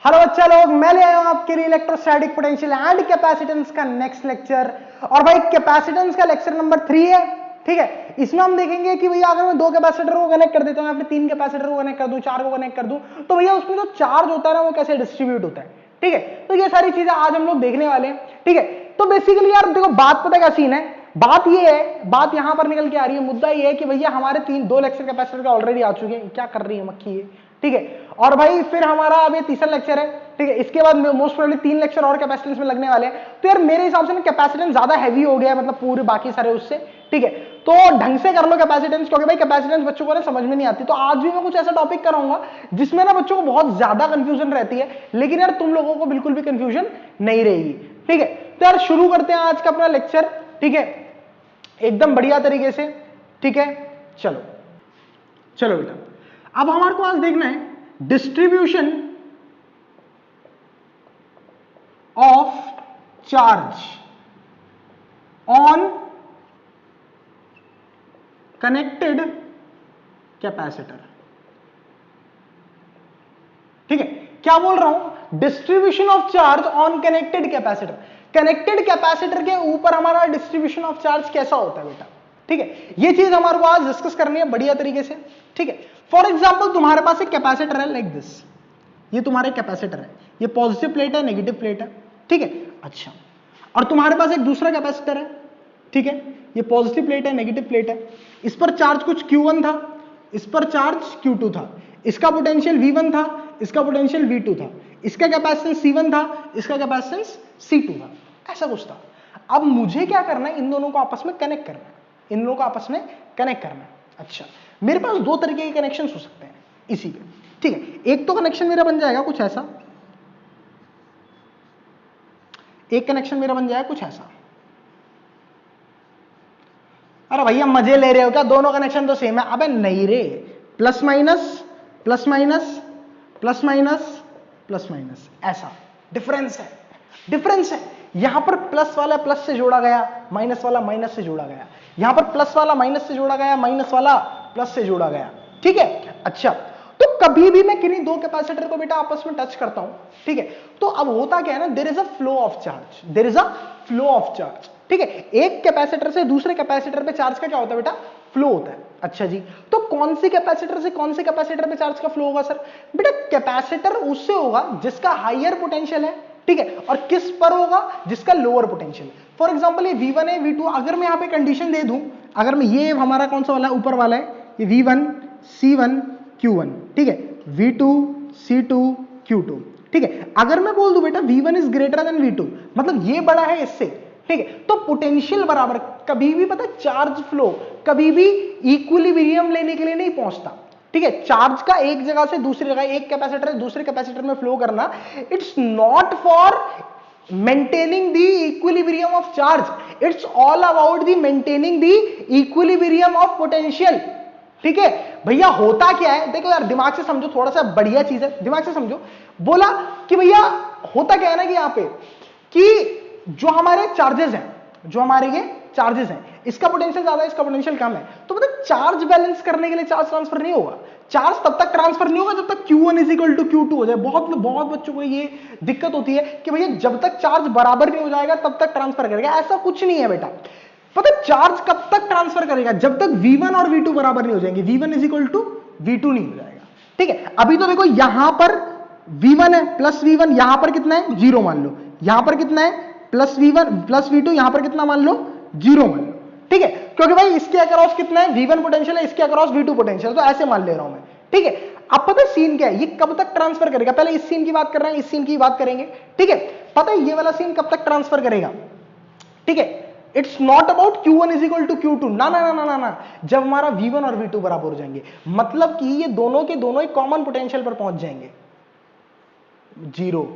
Hello बच्चा लोग, मैं ले आया हूं आपके लिए इलेक्ट्रोस्टैटिक पोटेंशियल एंड कैपेसिटेंस का नेक्स्ट लेक्चर। और भाई कैपेसिटेंस का लेक्चर नंबर 3 है। ठीक है, इसमें हम देखेंगे कि भैया अगर मैं 2 कैपेसिटर को कनेक्ट कर देता हूं या फिर 3 कैपेसिटर को कनेक्ट कर दूं, 4 को कनेक्ट कर दूं, तो भैया उसमें जो चार्ज होता है ना वो कैसे डिस्ट्रीब्यूट होता है। ठीक है, तो ये सारी चीजें आज हम लोग देखने वाले हैं। ठीक है, तो बेसिकली यार देखो, बात पता क्या सीन है, बात ये है, बात यहां पर निकल के आ रही है, मुद्दा ये है कि भैया हमारे 2 लेक्चर कैपेसिटर का ऑलरेडी आ चुके हैं। क्या कर रही है मक्खी ये। ठीक है, और भाई फिर हमारा अब ये तीसरा लेक्चर है। ठीक है, इसके बाद मोस्ट प्रोबेबली 3 लेक्चर और कैपेसिटेंस में लगने वाले हैं। तो यार मेरे हिसाब से ना कैपेसिटेंस ज्यादा हैवी हो गया है, मतलब पूरे बाकी सारे उससे। ठीक है, तो ढंग से कर लो कैपेसिटेंस, क्योंकि भाई कैपेसिटेंस बच्चों को ना समझ में नहीं आती। तो आज भी मैं कुछ ऐसा टॉपिक कराऊंगा जिसमें ना बच्चों को बहुत ज्यादा कंफ्यूजन रहती है, लेकिन यार तुम लोगों को बिल्कुल भी कंफ्यूजन नहीं रहेगी। ठीक है, तो यार शुरू करते हैं आज का अपना लेक्चर। ठीक है, एकदम बढ़िया तरीके से। ठीक है, चलो चलो बेटा, अब हमारे को आज देखना है distribution of charge on connected capacitor. ठीक है, क्या बोल रहा हूं, distribution of charge on connected capacitor. Connected capacitor के ऊपर हमारा डिस्ट्रीब्यूशन ऑफ चार्ज कैसा होता है बेटा। ठीक है, ये चीज हमारे को आज डिस्कस करनी है बढ़िया तरीके से। ठीक है, फॉर एग्जांपल तुम्हारे पास एक कैपेसिटर है लाइक दिस, ये तुम्हारा कैपेसिटर है, ये पॉजिटिव प्लेट है, नेगेटिव प्लेट है। ठीक है, अच्छा, और तुम्हारे पास एक दूसरा कैपेसिटर है। ठीक है, ये पॉजिटिव प्लेट है, नेगेटिव प्लेट है, इस पर चार्ज कुछ Q1 था, इस पर चार्ज Q2 था, इसका पोटेंशियल V1 था, इसका पोटेंशियल V2 था, इसका कैपेसिटेंस C1 था, इसका कैपेसिटेंस C2 था, ऐसा कुछ था। अब मुझे क्या करना है, इन दोनों को आपस में कनेक्ट करना है, इन दोनों को आपस में कनेक्ट करना है। अच्छा, मेरे पास 2 तरीके के कनेक्शन हो सकते हैं इसी पे। ठीक है, एक तो कनेक्शन मेरा बन जाएगा कुछ ऐसा, एक कनेक्शन मेरा बन जाएगा कुछ ऐसा। अरे भैया मजे ले रहे हो क्या, दोनों कनेक्शन तो सेम है। अबे नहीं रे, plus minus plus minus plus minus plus minus, ऐसा डिफरेंस है, डिफरेंस है। यहां पर प्लस वाला प्लस से जोड़ा गया, माइनस वाला माइनस से जोड़ा गया, यहां पर प्लस वाला माइनस से जोड़ा गया, माइनस वाला प्लस से जोड़ा गया। ठीक है, अच्छा, तो कभी भी मैं किन्हीं 2 कैपेसिटर को बेटा आपस में टच करता हूं। ठीक है, तो अब होता क्या है ना, there is a flow of charge, there is a flow of charge. ठीक है, एक कैपेसिटर से दूसरे कैपेसिटर पे चार्ज का क्या होता है बेटा, फ्लो होता है। अच्छा जी, तो कौन सी कैपेसिटर से कौन से कैपेसिटर पे चार्ज का फ्लो होगा सर। बेटा कैपेसिटर उससे होगा जिसका हायर पोटेंशियल है। ठीक है, और किस पर होगा, जिसका लोअर पोटेंशियल। फॉर एग्जांपल ये V1 है, V2, अगर मैं यहां पे कंडीशन दे दूं, अगर मैं, ये हमारा कौन सा वाला है, ऊपर वाला है, ये V1 C1 Q1, ठीक है, V2 C2 Q2। ठीक है, अगर मैं बोल दूं बेटा V1 is greater than V2, मतलब ये बड़ा है इससे। ठीक है, तो पोटेंशियल बराबर, कभी भी पता चार्ज फ्लो कभी भी इक्विलिब्रियम लेने के लिए नहीं पहुंचता। ठीक है, चार्ज का एक जगह से दूसरी जगह, एक कैपेसिटर से दूसरे कैपेसिटर में फ्लो करना, it's not for maintaining the equilibrium of charge, it's all about the maintaining the equilibrium of potential. ठीक है भैया, होता क्या है, देखो यार दिमाग से समझो, थोड़ा सा बढ़िया चीज है, दिमाग से समझो। बोला कि भैया होता क्या है ना कि यहां पे कि जो हमारे चार्जेस हैं, जो हमारे ये चार्जेस हैं, इसका पोटेंशियल ज्यादा है, इसका पोटेंशियल कम है, तो मतलब चार्ज बैलेंस करने के लिए चार्ज ट्रांसफर नहीं होगा। चार्ज तब तक ट्रांसफर नहीं होगा जब तक Q1 is equal to Q2 हो जाए। बहुत बच्चों को ये दिक्कत होती है कि भैया जब तक चार्ज बराबर नहीं हो जाएगा तब तक ट्रांसफर करेगा। ऐसा कुछ नहीं है बेटा, पता चार्ज कब तक ट्रांसफर करेगा, जब तक V1 और V2 बराबर नहीं हो जाएंगे, V1 is equal to V2 नहीं हो जाएगा। ठीक है, अभी तो देखो यहां पर V1 है प्लस V1, यहां पर कितना है 0 मान लो, यहां पर कितना है प्लस V1 प्लस V2, यहां पर कितना मान लो 0 मान लो। ठीक है, क्योंकि भाई इसके अक्रॉस कितना है V1 पोटेंशियल है, इसके अक्रॉस V2 पोटेंशियल, तो ऐसे मान ले रहा हूं मैं। ठीक है, अब पता है सीन क्या है, ये कब तक ट्रांसफर करेगा, पहले इस सीन की बात कर रहे हैं, इस सीन की बात करेंगे। ठीक है, पता है ये वाला सीन कब तक ट्रांसफर करेगा। ठीक है, it's not about Q1 is equal to Q2, ना ना ना ना ना, जब हमारा V1 और V2 बराबर हो जाएंगे, मतलब कि ये दोनों के दोनों एक कॉमन पोटेंशियल पर पहुंच जाएंगे, 0,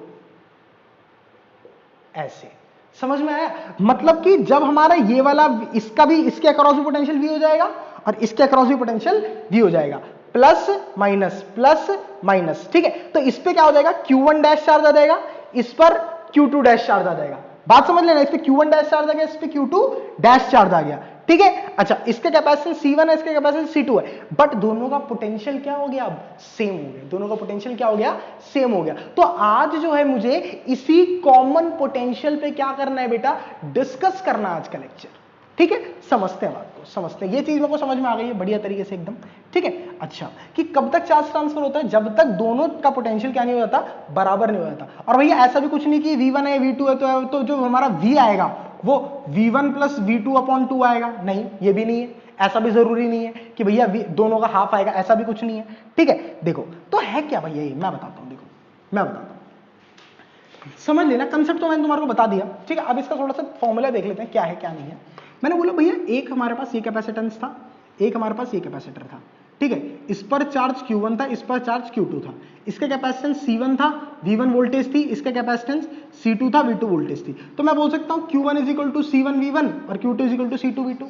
ऐसे। समझ में आया, मतलब कि जब हमारा ये वाला, इसका भी, इसके अक्रॉस भी पोटेंशियल V हो जाएगा और इसके अक्रॉस भी पोटेंशियल V हो जाएगा, प्लस माइनस। ठीक है, तो इस पे क्या हो जाएगा, Q1 डैश चार्ज आ जाएगा, इस पर Q2 डैश चार्ज आ जाएगा। बात समझ लेना, इस पे Q1 डैश चार्ज आ गया, इस पे Q2 डैश चार्ज आ गया। ठीक है। अच्छा, इसका कैपेसिटेंस C1 है, इसका कैपेसिटेंस C2 है, बट दोनों का पोटेंशियल क्या हो गया, अब सेम हो गया। दोनों का पोटेंशियल क्या हो गया, सेम हो गया। तो आज जो है मुझे इसी कॉमन पोटेंशियल पे क्या करना है बेटा, डिस्कस करना है आज का लेक्चर। ठीक है, समझते हैं बात को, समझते हैं। ये चीज मेरे को समझ में आ गई है बढ़िया तरीके से एकदम। ठीक है। अच्छा, कि कब तक चार्ज ट्रांसफर होता है, जब तक दोनों का पोटेंशियल क्या नहीं हो जाता, बराबर नहीं हो जाता। और भैया ऐसा भी कुछ नहीं कि V1 है V2 है तो जो हमारा V आएगा वो V1 प्लस V2 अपॉन 2 आएगा, नहीं, ये भी नहीं है। ऐसा भी जरूरी नहीं है कि भैया दोनों का हाफ आएगा, ऐसा भी कुछ नहीं है। ठीक है, देखो तो है क्या भैया, ये मैं बताता हूं। देखो मैं बताता हूं, समझ लेना, कंसेप्ट तो मैंने तुम्हारे को बता दिया। ठीक है, अब इसका थोड़ा सा फॉर्मूला देख लेते हैं क्या है क्या नहीं है। मैंने बोला भैया एक हमारे पास ये कैपेसिटेंस था, एक हमारे पास ये कैपेसिटर था। ठीक है, इस पर चार्ज Q1 था, इस पर चार्ज Q2 था। इसका कैपेसिटेंस C1 था, V1 वोल्टेज थी, इसका कैपेसिटेंस C2 था, V2 वोल्टेज थी। तो मैं बोल सकता हूं Q1 is equal to C1 V1 और Q2 is equal to C2 V2।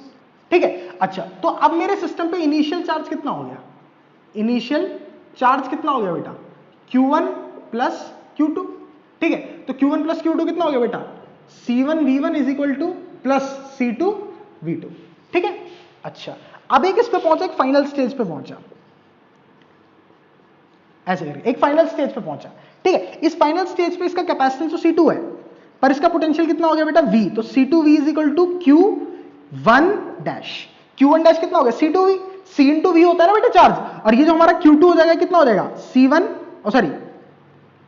ठीक है। अच्छा, तो अब मेरे सिस्टम पे इनिशियल चार्ज कितना हो गया, इनिशियल चार्ज कितना हो गया बेटा, Q1 प्लस Q2। ठीक है, तो Q1 प्लस Q2 कितना हो गया बेटा, C1 V1 is equal two plus C2 V2। ठीक है। अच्छा, अब एक इस पे पहुंचा, एक फाइनल स्टेज पे पहुंचा, ऐसे करके एक फाइनल स्टेज पे पहुंचा। ठीक है, इस फाइनल स्टेज पे इसका कैपेसिटेंस तो C2 है, पर इसका पोटेंशियल कितना हो गया बेटा, V। तो C2V is equal to Q1 dash. Q1 dash कितना हो गया, C2V। C इंटू V होता है ना बेटा चार्ज, और ये जो हमारा Q2 हो जाएगा कितना हो जाएगा, C1, सॉरी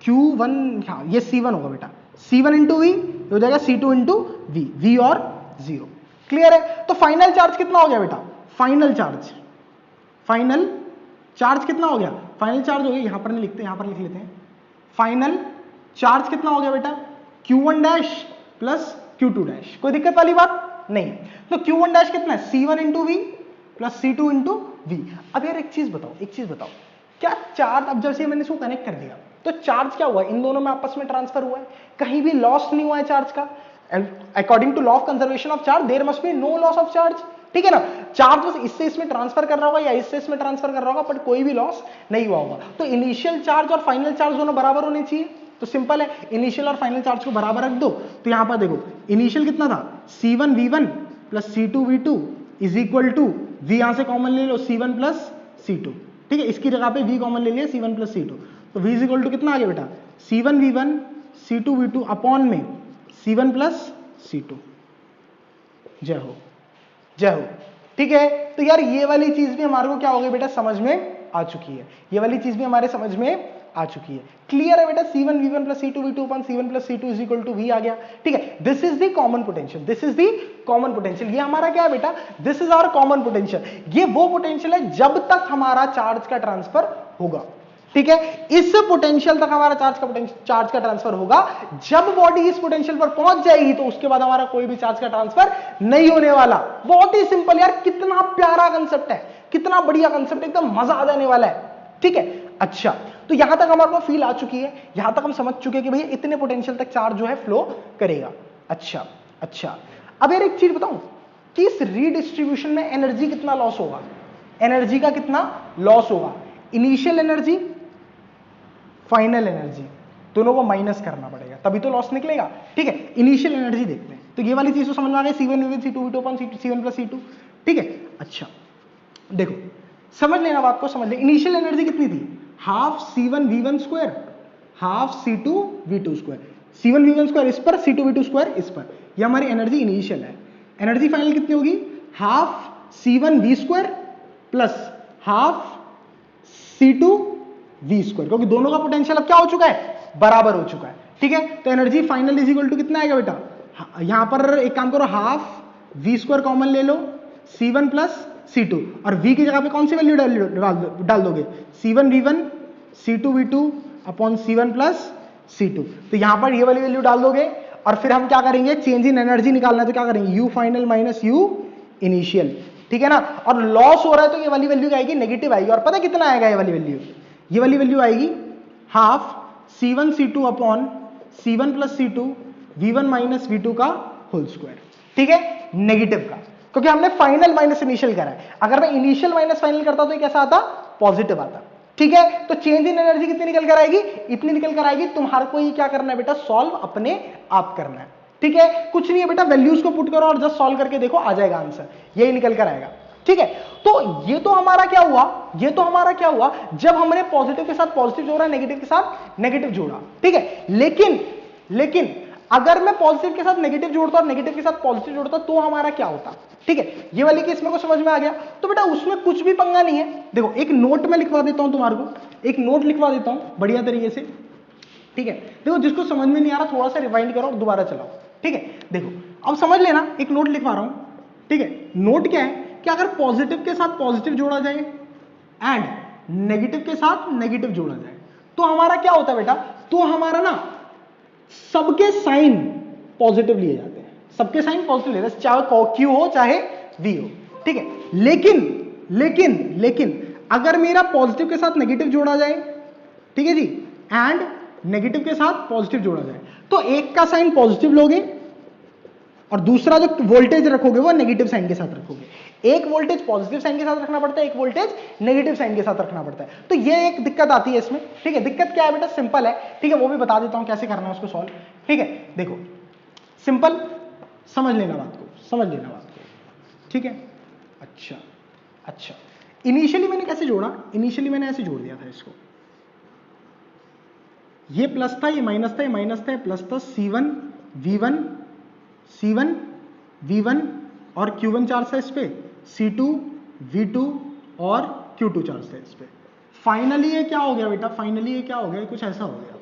Q1, हाँ ये C1 होगा बेटा, C1 इंटू V हो जाएगा C2 इंटू V, V और 0। क्लियर है। तो फाइनल चार्ज कितना हो गया बेटा, फाइनल चार्ज, फाइनल चार्ज कितना हो गया, फाइनल चार्ज हो गया, यहां पर नहीं लिखते, यहां पर लिख लेते हैं। फाइनल चार्ज कितना हो गया बेटा, Q1 dash plus Q2 dash. कोई दिक्कत वाली बात नहीं। तो Q1 डैश कितना है, C1 into V plus C2 into V। अब यार एक चीज बताओ, एक चीज बताओ, क्या चार्ज, अब जैसे मैंने इसको कनेक्ट कर दिया तो चार्ज क्या हुआ, इन दोनों में आपस में ट्रांसफर हुआ है, कहीं भी लॉस नहीं हुआ है चार्ज का। According to law of conservation of charge there must be no loss of charge. ठीक है ना, चार्ज बस इससे इसमें ट्रांसफर कर रहा होगा या इससे इसमें ट्रांसफर कर रहा होगा, बट कोई भी लॉस नहीं हुआ होगा। तो इनिशियल चार्ज और फाइनल चार्ज दोनों बराबर होने चाहिए। तो सिंपल है, इनिशियल और फाइनल चार्ज को बराबर रख दो। तो यहां पर देखो इनिशियल कितना था, C1 V1 plus C2 V2 is equal to V, यहां से कॉमन ले लो C1 प्लस C2। ठीक है, इसकी जगह पे V कॉमन ले लिया C1 प्लस C2। तो V इज इक्वल टू कितना आ गया बेटा, C1 V1 C2 V2 upon में C1 प्लस C2। जय हो, जय हो। ठीक है, तो यार ये वाली चीज भी हमारे को क्या हो गई बेटा, समझ में आ चुकी है। ये वाली चीज भी हमारे समझ में आ चुकी है। क्लियर है बेटा, C1 V1 plus C2 V2 upon C1 plus C2 is equal to V आ गया। ठीक है, this is the common potential, this is the common potential. ये हमारा क्या है बेटा, this is our common potential. ये वो पोटेंशियल है जब तक हमारा चार्ज का ट्रांसफर होगा। ठीक है, इस पोटेंशियल तक हमारा चार्ज का ट्रांसफर होगा। जब बॉडी इस पोटेंशियल पर पहुंच जाएगी तो उसके बाद हमारा कोई भी चार्ज का ट्रांसफर नहीं होने वाला। बहुत ही सिंपल यार, कितना प्यारा कंसेप्ट है, कितना बढ़िया कंसेप्ट, एकदम मजा आ जाने वाला है। ठीक है। अच्छा, तो यहां तक हमारे को फील आ चुकी है, यहां तक हम समझ चुके हैं कि भैया इतने पोटेंशियल तक चार्ज जो है फ्लो करेगा। अच्छा अच्छा, अब यार एक चीज बताऊं कि इस रीडिस्ट्रीब्यूशन में एनर्जी कितना लॉस होगा, एनर्जी का कितना लॉस होगा, इनिशियल एनर्जी फाइनल एनर्जी दोनों को माइनस करना पड़ेगा तभी तो लॉस निकलेगा। ठीक है, इनिशियल एनर्जी देखते हैं। तो ये वाली चीज तो समझ में आ गई, C1 V1 C2 V2 upon C1 plus C2। ठीक है। अच्छा देखो, समझ लेना बात को, समझ ले। इनिशियल एनर्जी कितनी थी, half C1 V1 square half C2 V2 square. C1 V1 square इस पर, C2 V2 स्क्वायर इस पर, ये हमारी एनर्जी इनिशियल है। एनर्जी फाइनल कितनी होगी, half C1 V square plus half C2 V square, क्योंकि दोनों का पोटेंशियल अब क्या हो चुका है, बराबर हो चुका है। ठीक है, तो energy final is equal to कितना आएगा बेटा, यहां पर एक काम करो, हाफ V स्क्वायर कॉमन ले लो, C1 प्लस C2, और V की जगह पे कौन सी वैल्यू डाल दोगे, C1 V1 C2 V2 upon C1 plus C2। तो यहां पर ये वाली वैल्यू डाल दोगे और फिर हम क्या करेंगे, चेंज इन एनर्जी निकालना है तो क्या करेंगे, U final minus U initial. ठीक है ना, और लॉस हो रहा है तो ये वाली वैल्यू आएगी नेगेटिव आएगी, और पता कितना आएगा ये वाली वैल्यू, ये वाली वैल्यू आएगी half C1 C2 upon C1 plus C2 V1 minus V2 का होल स्क्वायर। ठीक है, नेगेटिव का, क्योंकि हमने फाइनल माइनस इनिशियल करा है। अगर मैं इनिशियल माइनस फाइनल करता तो ये कैसा आता, पॉजिटिव आता। ठीक है, तो चेंज इन एनर्जी कितनी निकल कर आएगी, इतनी निकल कर आएगी। तुम्हारे को ये क्या करना है बेटा, सॉल्व अपने आप करना है। ठीक है, कुछ नहीं है बेटा, वैल्यूज को पुट करो और जस्ट सॉल्व करके देखो, आ जाएगा आंसर, यही निकल कर आएगा। ठीक है, तो ये तो हमारा क्या हुआ, ये तो हमारा क्या हुआ, जब हमने पॉजिटिव के साथ पॉजिटिव जोड़ा, नेगेटिव के साथ नेगेटिव जोड़ा। ठीक है, लेकिन अगर मैं पॉजिटिव के साथ नेगेटिव जोड़ता और नेगेटिव के साथ पॉजिटिव जोड़ता तो हमारा क्या होता। ठीक है, ये वाली केस मेरे को समझ में आ गया। तो बेटा उसमें कुछ भी पंगा नहीं है। देखो एक नोट में लिखवा देता हूं तुम्हारे को, एक नोट लिखवा देता हूं बढ़िया तरीके से। ठीक है, देखो जिसको समझ में नहीं आ रहा थोड़ा सा रिवाइंड करो और दोबारा चलाओ। ठीक है, देखो अब समझ लेना, एक नोट लिखवा रहा हूं। ठीक है, नोट क्या है कि अगर पॉजिटिव के साथ पॉजिटिव जोड़ा जाए एंड नेगेटिव के साथ नेगेटिव जोड़ा जाए तो हमारा क्या होता है बेटा, तो हमारा ना सबके साइन पॉजिटिव लिए जाते हैं, सबके साइन पॉजिटिव लिए जाते हैं, चाहे क्यू हो चाहे वी हो। ठीक है, लेकिन अगर मेरा पॉजिटिव के साथ नेगेटिव जोड़ा जाए, ठीक है जी, एंड नेगेटिव के साथ पॉजिटिव जोड़ा जाए तो एक का साइन पॉजिटिव लोगे और दूसरा जो वोल्टेज रखोगे वो नेगेटिव साइन के साथ रखोगे। एक वोल्टेज पॉजिटिव साइन के साथ रखना पड़ता है, एक वोल्टेज नेगेटिव साइन के साथ रखना पड़ता है। तो ये एक दिक्कत आती है इसमें। ठीक है, दिक्कत क्या है बेटा, सिंपल है। ठीक है, वो भी बता देता हूं कैसे करना है उसको सॉल्व। ठीक है, देखो सिंपल, समझ लेना बात को। ठीक है, अच्छा इनिशियली मैंने कैसे जोड़ा, इनिशियली मैंने ऐसे जोड़ दिया था इसको, ये प्लस था, ये माइनस था, ये माइनस था, ये प्लस था, C1 V1 और Q1 चार्ज था इस पे, C2 V2 और Q2 चार्ज था इस पे। फाइनली ये क्या हो गया बेटा, फाइनली ये क्या हो गया, कुछ ऐसा हो गया,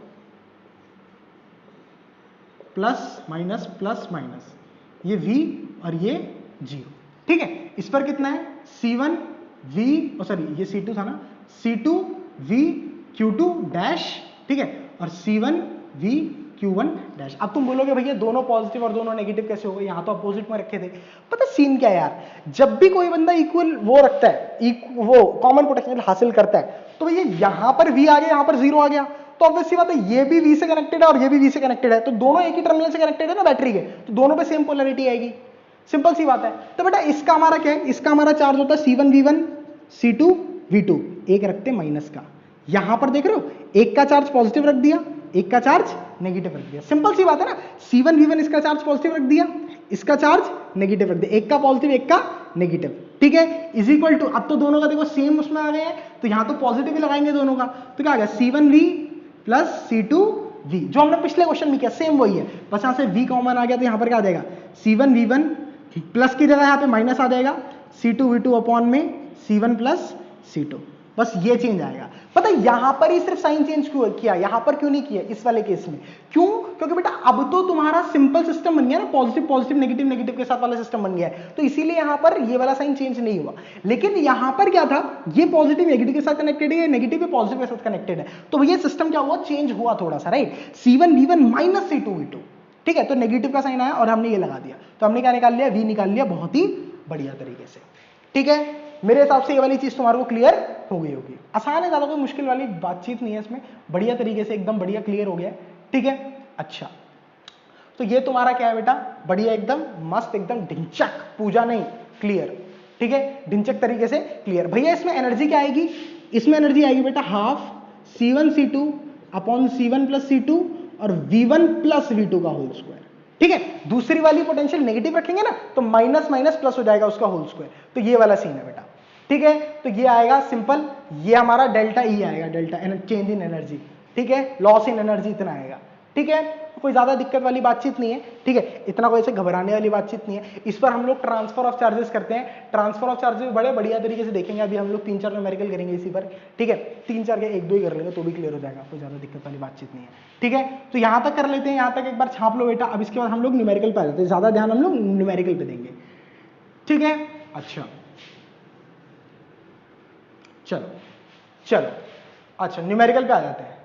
प्लस माइनस, ये V और ये 0। ठीक है, इस पर कितना है, C1 V, ये C2 था ना, C2 V Q2 डैश। ठीक है, और C1 V Q1 डैश। अब तुम बोलोगे भैया दोनों पॉजिटिव और दोनों नेगेटिव कैसे हो गए, यहां तो अपोजिट में रखे थे। पता सीन क्या है यार, जब भी कोई बंदा इक्वल वो रखता है, वो कॉमन पोटेंशियल हासिल करता है, तो भैया यहां पर V आ गया, यहां पर 0 आ गया, तो ऑब्वियस सी बात है ये भी V से कनेक्टेड है और ये भी V से कनेक्टेड है, तो दोनों एक ही टर्मिनल से कनेक्टेड है ना बैटरी के, तो दोनों पे सेम पोलैरिटी आएगी। सिंपल सी बात है। तो बेटा इसका हमारा क्या है, इसका हमारा चार्ज होता है C1 V1 C2 V2, एक रखते माइनस का। यहां पर देख रहे हो, एक का चार्ज पॉजिटिव रख दिया, एक का चार्ज नेगेटिव रख दिया। सिंपल सी बात है ना, C1 V1 इसका चार्ज पॉजिटिव रख दिया, इसका चार्ज नेगेटिव रख दिया, एक का पॉजिटिव एक का नेगेटिव। ठीक है, इज इक्वल टू, अब तो दोनों का देखो सेम उसमें आ गए हैं, तो यहां तो पॉजिटिव ही लगाएंगे दोनों का, तो क्या आ गया C1 V plus C2 V, जो हमने पिछले क्वेश्चन में किया सेम वही है, बस यहां से V कॉमन आ गया, तो यहां पर क्या आ जाएगा, C1 V1 प्लस की जगह यहां पे माइनस आ जाएगा, C2 V2 अपॉन में C1 प्लस C2, बस ये चेंज आएगा। पता है यहां पर ही सिर्फ साइन चेंज क्यों किया, यहां पर क्यों नहीं किया इस वाले केस में, क्यों, क्योंकि बेटा अब तो तुम्हारा सिंपल सिस्टम बन गया ना, पॉजिटिव पॉजिटिव नेगेटिव नेगेटिव के साथ वाला सिस्टम बन गया है, तो इसीलिए यहां पर ये वाला साइन चेंज नहीं हुआ। लेकिन यहां पर क्या था, ये पॉजिटिव नेगेटिव के साथ कनेक्टेड है, नेगेटिव भी पॉजिटिव के साथ कनेक्टेड है, तो ये सिस्टम क्या हुआ, चेंज हुआ थोड़ा सा, right. C1 V1 minus C2 V2, ठीक है, तो नेगेटिव का साइन आया और हमने ये लगा दिया, तो हमने क्या निकाल लिया, V निकाल लिया बहुत ही बढ़िया तरीके से। ठीक है, मेरे हिसाब से ये वाली चीज तुम्हारे को क्लियर हो गई होगी। आसान है, ज्यादा कोई मुश्किल वाली बातचीत नहीं है इसमें, बढ़िया तरीके से एकदम बढ़िया क्लियर हो गया। ठीक है, अच्छा तो ये तुम्हारा क्या है बेटा, बढ़िया एकदम मस्त, एकदम ढिंचक, पूजा नहीं, क्लियर। ठीक है, ढिंचक तरीके से क्लियर। भैया इसमें एनर्जी क्या आएगी, इसमें एनर्जी आएगी बेटा half C1 C2 upon C1 plus C2 और V1 प्लस V2 का होल स्क्वायर। ठीक है, दूसरी वाली पोटेंशियल नेगेटिव रखेंगे ना, तो माइनस माइनस प्लस हो जाएगा उसका होल स्क्वायर, तो ये वाला सीन है बेटा। ठीक है, तो ये आएगा सिंपल, ये हमारा डेल्टा ई आएगा, डेल्टा चेंज इन एनर्जी। ठीक है, लॉस इन एनर्जी इतना आएगा। ठीक है, कोई ज्यादा दिक्कत वाली बातचीत नहीं है। ठीक है, इतना कोई ऐसे घबराने वाली बातचीत नहीं है। इस पर हम लोग ट्रांसफर ऑफ चार्जेस करते हैं, ट्रांसफर ऑफ चार्जेस बड़े बढ़िया तरीके से देखेंगे, अभी हम लोग 3-4 न्यूमेरिकल करेंगे इसी पर। ठीक है, 3-4 के 1-2 ही कर लेंगे तो भी क्लियर हो जाएगा, कोई ज्यादा दिक्कत वाली बातचीत नहीं है। ठीक है, तो यहां तक कर लेते हैं, यहां तक एक बार छाप लो बेटा, अब इसके बाद हम लोग न्यूमेरिकल पे आ जाते हैं, ज्यादा ध्यान हम लोग न्यूमेरिकल पे देंगे। ठीक है, अच्छा चलो अच्छा न्यूमेरिकल पे आ जाते हैं।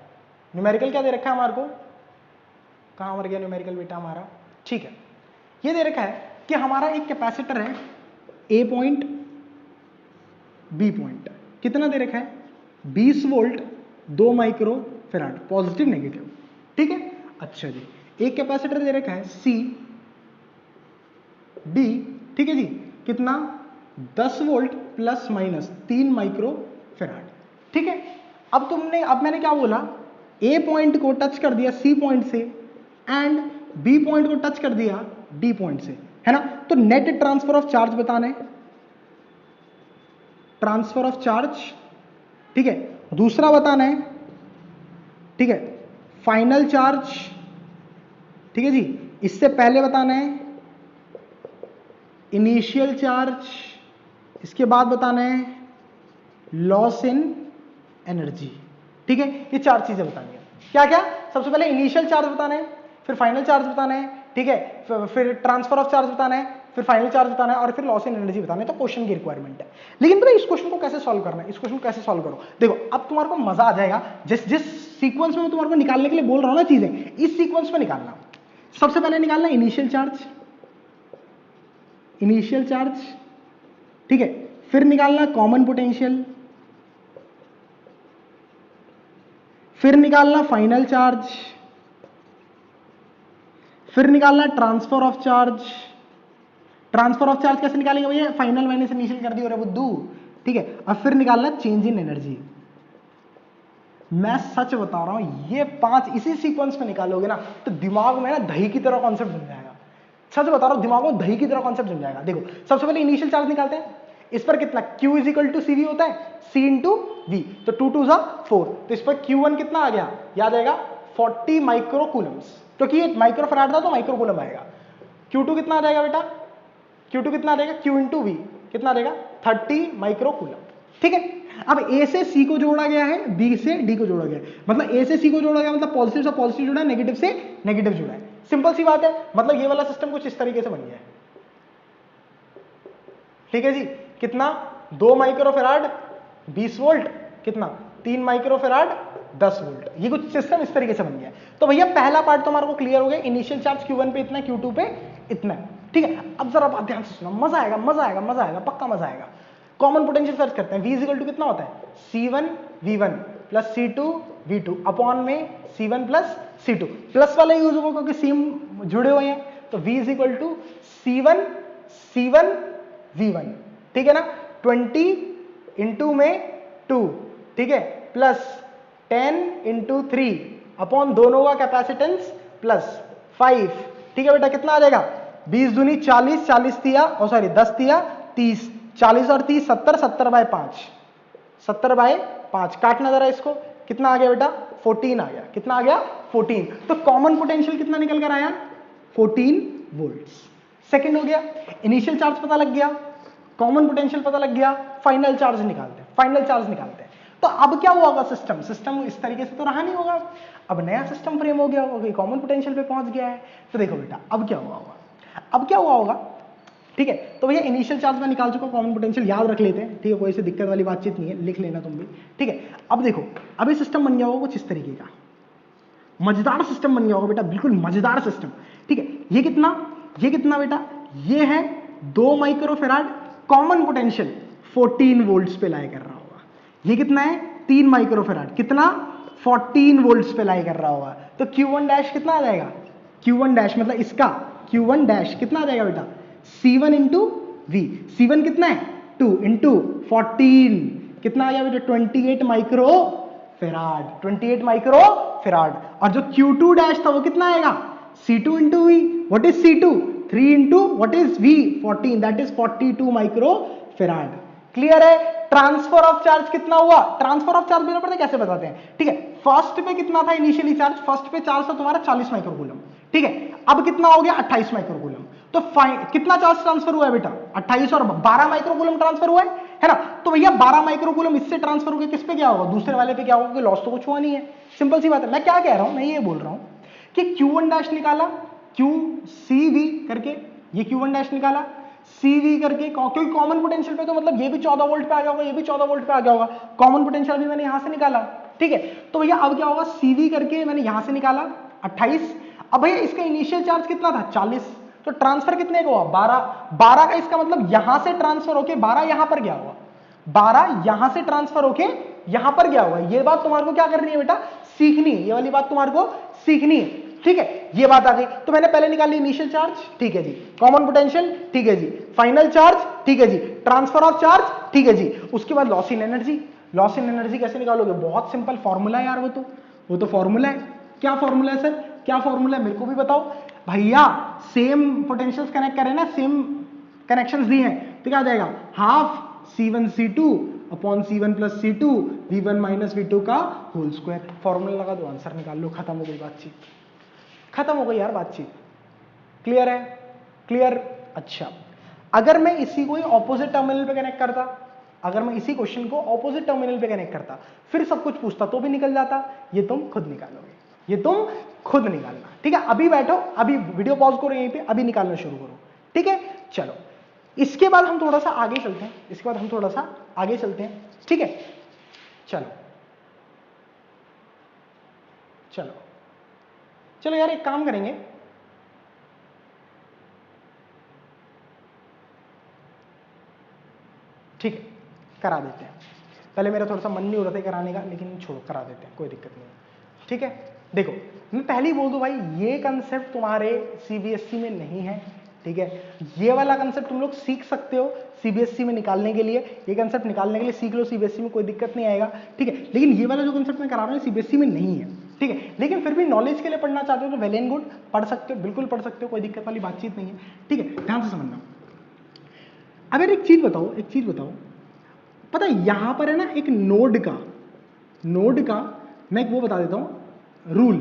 न्यूमेरिकल क्या दे रखा है हमारे को, कहां मर गया न्यूमेरिकल बेटा हमारा। ठीक है, ये दे रखा है कि हमारा एक कैपेसिटर है A पॉइंट B पॉइंट, कितना दे रखा है 20 volt 2 micro farad, positive negative. ठीक है, अच्छा जी, एक कैपेसिटर दे रखा है C D, ठीक है जी, कितना 10 volt plus minus 3 micro farad. ठीक है, अब मैंने क्या बोला, A पॉइंट को टच कर दिया C पॉइंट से एंड बी पॉइंट को टच कर दिया डी पॉइंट से, है ना, तो नेट ट्रांसफर ऑफ चार्ज बताना है, ट्रांसफर ऑफ चार्ज, ठीक है। दूसरा बताना है, ठीक है, फाइनल चार्ज, ठीक है जी। इससे पहले बताना है इनिशियल चार्ज, इसके बाद बताना है लॉस इन एनर्जी, ठीक है। ये चार चीजें बतानी है। क्या क्या? सबसे पहले इनिशियल चार्ज बताना है, फिर फाइनल चार्ज बताना है, ठीक है, फिर ट्रांसफर ऑफ चार्ज बताना है, फिर फाइनल चार्ज बताना है, और फिर लॉस इन एनर्जी बताना है। तो क्वेश्चन की रिक्वायरमेंट है। लेकिन पता है इस क्वेश्चन को कैसे सॉल्व करना है? इस क्वेश्चन को कैसे सॉल्व करो, देखो अब तुम्हारे को मजा आ जाएगा। जिस जिस सीक्वेंस में मैं तुम्हारे को निकालने के लिए बोल रहा हूं ना चीजें, इस सीक्वेंस में निकालना। सबसे पहले निकालना इनिशियल चार्ज, इनिशियल चार्ज, ठीक है, फिर निकालना कॉमन पोटेंशियल, फिर निकालना फाइनल चार्ज, फिर निकालना transfer of charge. Transfer of charge कैसे निकालेंगे भैया? फाइनल माइनस इनिशियल कर दियो रे बुद्धू, ठीक है। और फिर निकालना चेंज इन एनर्जी। मैं सच बता रहा हूं, ये 5 इसी सीक्वेंस में निकालोगे ना तो दिमाग में ना दही की तरह कॉन्सेप्ट जम जाएगा। सच बता रहा हूं, दिमाग में दही की तरह कॉन्सेप्ट जम जाएगा। देखो सबसे पहले इनिशियल चार्ज निकालते हैं। इस पर कितना Q is equal to CV होता है, C इंटू V, तो 2 2 4, तो इस पर Q1 कितना आ गया? याद आएगा 40 माइक्रो कूलम्स, क्योंकि ये माइक्रो फराड था तो माइक्रो कूलम आएगा। Q2 कितना आ जाएगा बेटा? Q2 कितना आ जाएगा? Q इंटू V कितना आ जाएगा? 30 माइक्रो कूलम, ठीक है। अब A से C को जोड़ा गया है, B से D को जोड़ा गया है, मतलब A से C को जोड़ा गया मतलब पॉजिटिव से पॉजिटिव जुड़ा है, नेगेटिव से नेगेटिव जुड़ा है। सिंपल सी बात है, मतलब ये वाला सिस्टम कुछ इस तरीके से बन गया है, ठीक है जी। कितना? 2 माइक्रोफेराड 20 वोल्ट, कितना 3 माइक्रोफेराड 10 वोल्ट। ये कुछ सिस्टम इस तरीके से बन गया। तो भैया पहला पार्ट तो हमारे को क्लियर हो गया, इनिशियल चार्ज Q1 पे इतना, Q2 पे इतना, ठीक है। अब जरा बात ध्यान से सुनो, मजा आएगा, मजा आएगा, मजा आएगा, पक्का मजा आएगा। कॉमन पोटेंशियल सर्च करते हैं। V इज इक्वल टू कितना होता है? C1 V1 plus C2 V2 upon में C1 प्लस C2, प्लस वाला यूज होगा क्योंकि सेम जुड़े हुए हैं। तो V is equal to C1 V1, ठीक है ना, 20 इंटू में 2, ठीक है, प्लस 10 इंटू 3 अपॉन दोनों का कैपेसिटेंस प्लस 5, ठीक है बेटा। कितना आ जाएगा? 20 दूनी 40, 40 तिया, ओ सॉरी 10 तिया 30, 40 और 30 70, 70/5, 70/5 काटना जरा इसको। कितना आ गया बेटा? 14 आ गया। कितना आ गया? 14। तो कॉमन पोटेंशियल कितना निकल कर आया? 14 वोल्ट्स। सेकंड हो गया, इनिशियल चार्ज पता लग गया, कॉमन पोटेंशियल पता लग गया, फाइनल चार्ज निकालते हैं। फाइनल चार्ज निकालते हैं तो अब क्या हुआ होगा? सिस्टम इस तरीके से तो रहा नहीं होगा, अब नया सिस्टम फ्रेम हो गया होगा, कॉमन पोटेंशियल पे पहुंच गया है। तो देखो बेटा अब क्या हुआ होगा, अब क्या हुआ होगा, ठीक है। तो भैया इनिशियल चार्ज में निकाल चुका, कॉमन पोटेंशियल याद रख लेते हैं, ठीक है, कोई से दिक्कत वाली बातचीत नहीं है, लिख लेना तुम भी, ठीक है। अब देखो अभी सिस्टम बन गया होगा कुछ इस तरीके का, मजेदार सिस्टम बन गया होगा बेटा, बिल्कुल मजेदार सिस्टम, ठीक है। ये कितना बेटा? ये है 2 माइक्रोफेराड, कॉमन पोटेंशियल 14 वोल्ट्स पे लाई कर रहा होगा। ये कितना है? 3 माइक्रोफेराड, कितना? 14 वोल्ट्स पे लाई कर रहा होगा। तो Q1 डैश कितना आ जाएगा? Q1 डैश मतलब इसका Q1 डैश कितना आ जाएगा बेटा? C1 into V। C1 कितना है? 2 इंटू 14, कितना आ गया बेटा? 28 माइक्रोफेराड, 28 माइक्रोफेराड। और जो Q2 डैश था वो कितना आएगा? C2 into V। What is C2? 3 into what is V? 14, that is 42 microfarad. Clear है? ट्रांसफर ऑफ चार्ज कितना हुआ? ट्रांसफर ऑफ चार्ज मेरा पता है कैसे बताते हैं, ठीक है। फर्स्ट पे कितना था इनिशियली चार्ज? फर्स्ट पे चार्ज था तुम्हारा 40 माइक्रोकूलम, ठीक है। अब कितना हो गया? 28 माइक्रोकूलम। तो कितना चार्ज ट्रांसफर हुआ है बेटा? 28 और 12 माइक्रोकूलम ट्रांसफर हुआ है ना। तो भैया 12 माइक्रोकूलम इससे ट्रांसफर होकर किस पे क्या होगा? दूसरे वाले पे क्या होगा? क्योंकि लॉस तो कुछ हुआ नहीं है। सिंपल सी बात है। मैं क्या कह रहा हूं? मैं ये बोल रहा हूं कि Q1 डैश निकाला, QCV करके, ये Q1 डैश निकाला, CV करके, क्योंकि कॉमन पोटेंशियल पे तो मतलब ये भी 14 वोल्ट पे आ गया होगा, ये भी 14 वोल्ट पे आ गया होगा। कॉमन पोटेंशियल भी मैंने यहां से निकाला, ठीक है। तो भैया अब क्या होगा? CV करके मैंने यहां से निकाला 28। अब भैया इसका इनिशियल चार्ज कितना था? 40। तो ट्रांसफर कितने का हुआ? 12 का। इसका मतलब यहां से ट्रांसफर होके 12 यहां पर गया होगा, 12 यहां से ट्रांसफर होके यहां पर गया होगा। ये बात तुम्हारे को क्या करनी है बेटा? सीखनी। ये वाली बात तुम्हारे को सीखनी है, ठीक है। ये बात आ गई। तो मैंने पहले निकाली इनिशियल चार्ज, ठीक है जी, कॉमन पोटेंशियल, ठीक है जी, फाइनल चार्ज, ठीक है जी, ट्रांसफर ऑफ चार्ज, ठीक है जी। उसके बाद loss in energy. Loss in energy कैसे निकालोगे? बहुत सिंपल फॉर्मूला है यार, वो तो फॉर्मूला है। क्या फॉर्मूला है सर? क्या फॉर्मूला है? मेरे को भी बताओ। भैया सेम पोटेंशियल्स कनेक्ट करें ना, सेम कनेक्शंस दी हैं, तो क्या आ जाएगा half C1 C2 upon C1 plus C2 V1 minus V2 का होल स्क्वायर। फॉर्मूला लगा दो, आंसर निकाल लो, खत्म हो गई बातचीत, खत्म हो गई यार बातचीत। क्लियर है? क्लियर? अच्छा, अगर मैं इसी को ऑपोजिट टर्मिनल पे कनेक्ट करता, अगर मैं इसी क्वेश्चन को ऑपोजिट टर्मिनल पे कनेक्ट करता, फिर सब कुछ पूछता तो भी निकल जाता। ये तुम खुद निकालोगे, ये तुम खुद निकालना, ठीक है? अभी बैठो, अभी वीडियो पॉज करो यहीं पे, अभी निकालना शुरू करो, ठीक है? चलो, इसके बाद हम थोड़ा सा आगे चलते हैं, इसके बाद हम थोड़ा सा आगे चलते हैं, ठीक है? चलो चलो चलो यार, एक काम करेंगे, ठीक है, करा देते हैं। पहले मेरा थोड़ा सा मन नहीं हो रहा था कराने का, लेकिन छोड़ो, करा देते हैं, कोई दिक्कत नहीं, ठीक है? देखो, मैं पहले ही बोल दूं भाई, ये कंसेप्ट तुम्हारे सीबीएसई में नहीं है, ठीक है? ये वाला कंसेप्ट तुम लोग सीख सकते हो सीबीएसई में निकालने के लिए, ये कंसेप्ट निकालने के लिए सीख लो, सीबीएसई में कोई दिक्कत नहीं आएगा, ठीक है? लेकिन ये वाला जो कंसेप्ट मैं करा रहा हूँ सीबीएसई में नहीं है, ठीक है? लेकिन फिर भी नॉलेज के लिए पढ़ना चाहते हो तो वेल एंड गुड, पढ़ सकते हो, बिल्कुल पढ़ सकते हो, कोई दिक्कत वाली बातचीत नहीं है, ठीक है? ध्यान से समझना। अब यार एक चीज बताओ, पता है यहां पर है ना एक नोड का मैं एक वो बता देता हूं रूल,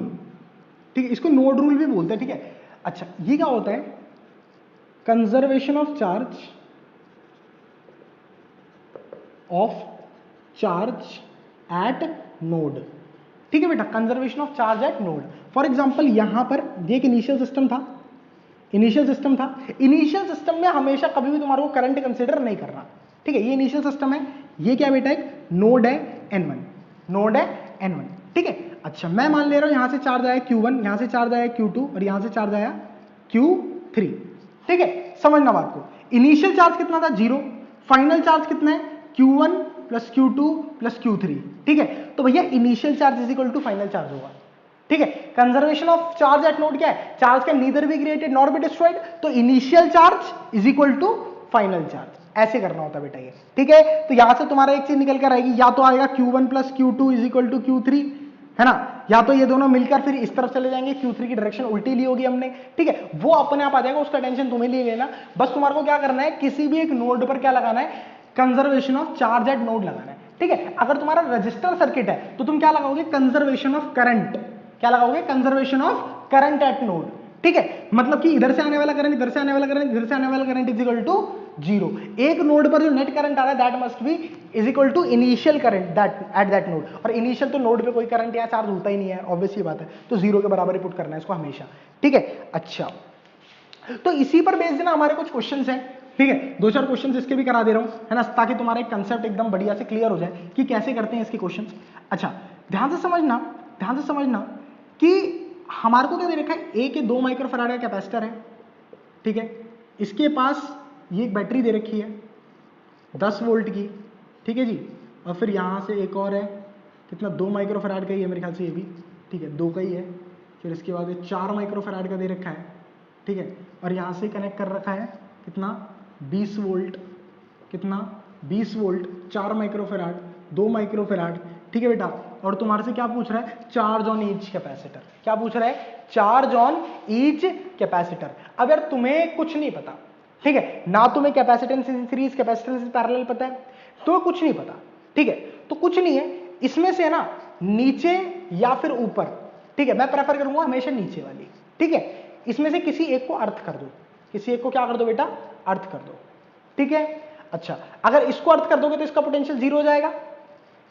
ठीक है? इसको नोड रूल भी बोलते हैं, ठीक है? अच्छा, ये क्या होता है? Conservation of charge at node, ठीक है बेटा? Conservation of charge at node. For example यहां पर ये एक इनिशियल सिस्टम था, इनिशियल सिस्टम में हमेशा कभी भी तुम्हारे को करंट कंसीडर नहीं करना, ठीक है? ये इनिशियल सिस्टम है, ये क्या बेटा? एक नोड है N1, ठीक है? अच्छा, मैं मान ले रहा हूं यहां से चार्ज आया Q1, यहां से चार्ज आया Q2 और यहां से चार्ज आया Q3, ठीक है? समझना बात को, इनिशियल चार्ज कितना था? 0, फाइनल चार्ज कितना है? Q1 plus Q2 plus Q3, ठीक है? तो भैया initial charge is equal to final charge होगा, ठीक है? Conservation of charge at node क्या है? Charge can neither be created nor be destroyed, तो initial charge is equal to final charge, ऐसे करना होता है बेटा ये, ठीक है? तो यहां से तुम्हारा एक चीज निकल कर आएगी, या तो आएगा Q1 plus Q2 is equal to Q3, है ना? या तो ये दोनों मिलकर फिर इस तरफ चले जाएंगे, Q3 की डायरेक्शन उल्टी ली होगी हमने, ठीक है? वो अपने आप आ जाएगा, उसका टेंशन तुम्हें नहीं लेना, बस तुम्हारे को क्या करना है, किसी भी एक नोड पर क्या लगाना है? Conservation of charge at node लगाना है, ठीक है? अगर तुम्हारा रजिस्टर सर्किट है तो तुम क्या लगाओगे? कंजर्वेशन ऑफ करंट, क्या लगाओगे? Conservation of current eight node, ठीक है? मतलब कि इधर से आने वाला करंट, इधर से आने वाला करंट, इधर से आने वाला करंट इज इक्वल टू 0। एक नोड पर जो नेट करंट आ रहा है that must be is equal to initial current that at that node, और इनिशियल तो नोड पे कोई करंट या चार्ज होता ही नहीं है, ऑब्वियसली बात है, तो 0 के बराबर ही पुट करना है इसको हमेशा, ठीक है? अच्छा, तो इसी पर बेस्ड ना हमारे कुछ क्वेश्चंस हैं, ठीक है? 2-4 क्वेश्चंस इसके भी करा दे रहा हूं, है ना, ताकि तुम्हारा एक कंसेप्ट एकदम बढ़िया से क्लियर हो जाए कि कैसे करते हैं इसके क्वेश्चंस। अच्छा, ध्यान से समझना कि हमारे को क्या दे रखा है? ए के 2 माइक्रोफैराड का कैपेसिटर है, ठीक है? इसके पास ये एक बैटरी दे रखी है 10 वोल्ट की, ठीक है जी? और फिर यहां से एक और है, कितना? 2 माइक्रोफैराड का ही है मेरे ख्याल से ये भी, ठीक है? 2 का ही है। फिर इसके बाद 4 माइक्रोफैराड का दे रखा है, ठीक है? और यहां से कनेक्ट कर रखा है कितना? 20 वोल्ट, कितना? 20 वोल्ट, 4 माइक्रोफैराड, 2 माइक्रोफैराड, ठीक है बेटा? और तुम्हारे से क्या पूछ रहा है? Charge on each capacitor. क्या पूछ रहा है? Charge on each capacitor. अब यार तुम्हें कुछ नहीं पता, ठीक है? ना तुम्हें capacitance in series, capacitance in parallel पता है, तो कुछ नहीं पता, ठीक है? तो कुछ नहीं है, इसमें से ना नीचे या फिर ऊपर, ठीक है? मैं प्रेफर करूंगा हमेशा नीचे वाली, ठीक है? इसमें से किसी एक को अर्थ कर दो, किसी एक को क्या कर दो बेटा? अर्थ कर दो, ठीक है? अच्छा, अगर इसको अर्थ कर दोगे तो इसका पोटेंशियल 0 हो जाएगा,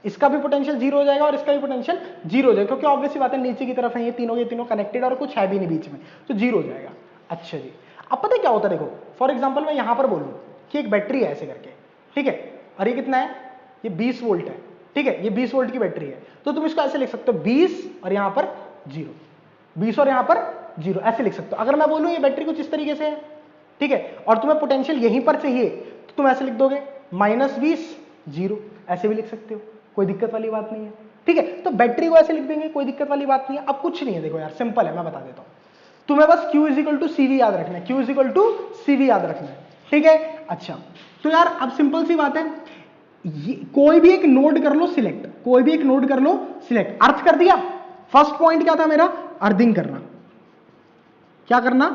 इसका भी पोटेंशियल 0 हो जाएगा और इसका भी पोटेंशियल 0 हो जाएगा, क्योंकि ऑब्वियसली बात है नीचे की तरफ है ये तीनों कनेक्टेड और कुछ है भी नहीं बीच में, तो 0 हो जाएगा। अच्छा जी, अब पता है क्या होता है? देखो, फॉर एग्जांपल मैं यहां पर बोलूं कि एक बैटरी है ऐसे करके, ठीक है? और ये कितना है? ये 20 वोल्ट है, ठीक है? ये 20 वोल्ट की बैटरी है, तो तुम इसको ऐसे लिख सकते हो 20 और यहां पर 0, 20 और यहां पर 0, ऐसे लिख सकते हो। अगर मैं बोलूं ये बैटरी कुछ इस तरीके से है, ठीक है? और तुम्हें पोटेंशियल यहीं पर चाहिए, तो तुम ऐसे लिख दोगे -20 0, ऐसे भी लिख सकते हो, कोई दिक्कत वाली बात नहीं है, ठीक है? तो बैटरी को ऐसे लिख देंगे, कोई दिक्कत वाली बात नहीं है। अब कुछ नहीं है, देखो यार सिंपल है, मैं बता देता हूं, तुम्हें बस Q is equal to CV याद रखना है, Q is equal to CV याद रखना है, ठीक है? अच्छा, तो यार अब सिंपल सी बात है, कोई भी एक नोड कर लो सिलेक्ट, कोई भी एक नोड कर लो सिलेक्ट, अर्थ कर दिया। फर्स्ट पॉइंट क्या था मेरा? अर्थिंग करना, क्या करना,